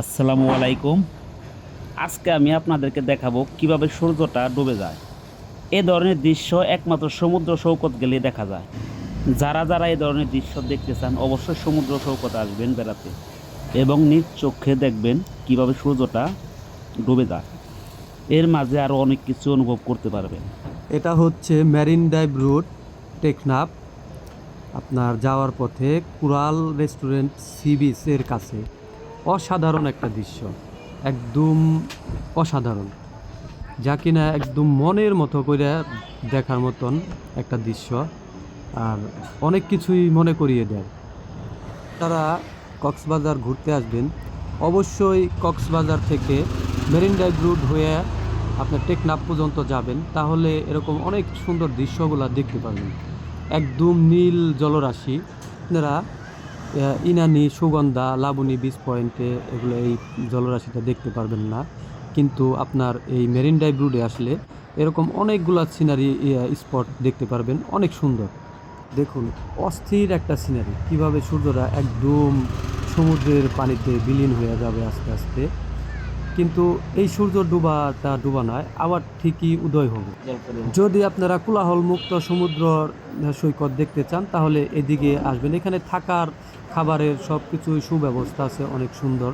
আসসালামু আলাইকুম। আজকে আমি আপনাদেরকে দেখাবো কিভাবে সূর্যটা ডুবে যায়। এ ধরনের দৃশ্য একমাত্র সমুদ্র সৈকত গেলে দেখা যায়। যারা যারা এই ধরনের দৃশ্য দেখতে চান অবশ্যই সমুদ্র সৈকতে আসবেন বেড়াতে এবং নিজ চোখে দেখবেন কিভাবে সূর্যটা ডুবে যায়। এর মাঝে আরো অনেক কিছু অনুভব করতে পারবেন। এটা হচ্ছে মেরিন ড্রাইভ রোড, টেকনাফ। আপনার যাওয়ার পথে কুরাল রেস্টুরেন্ট সি বিচের কাছে অসাধারণ একটা দৃশ্য, একদম অসাধারণ, যা কিনা একদম মনের মতো করে দেখার মতন একটা দৃশ্য। আর অনেক কিছুই মনে করিয়ে দেয়। তারা কক্সবাজার ঘুরতে আসবেন, অবশ্যই কক্সবাজার থেকে মেরিন ড্রাইভ রোড হয়ে আপনার টেকনাফ পর্যন্ত যাবেন, তাহলে এরকম অনেক সুন্দর দৃশ্যগুলো দেখতে পারবেন। একদম নীল জলরাশি। আপনারা ইনানি, সুগন্ধা, লাবণী বিচ পয়েন্টে এগুলো এই জলরাশিটা দেখতে পারবেন না, কিন্তু আপনার এই মেরিন ড্রাইভ রোডে আসলে এরকম অনেকগুলা সিনারি স্পট দেখতে পারবেন, অনেক সুন্দর। দেখুন, অস্থির একটা সিনারি, কিভাবে সূর্যটা একদম সমুদ্রের পানিতে বিলীন হয়ে যাবে আস্তে আস্তে, কিন্তু এই সূর্য ডুবাটা ডুবা নয়, আবার ঠিকই উদয় হবে। যদি আপনারা কোলাহল মুক্ত সমুদ্র সৈকত দেখতে চান তাহলে এদিকে আসবেন। এখানে থাকার, খাবারের সব কিছুই সুব্যবস্থা আছে, অনেক সুন্দর।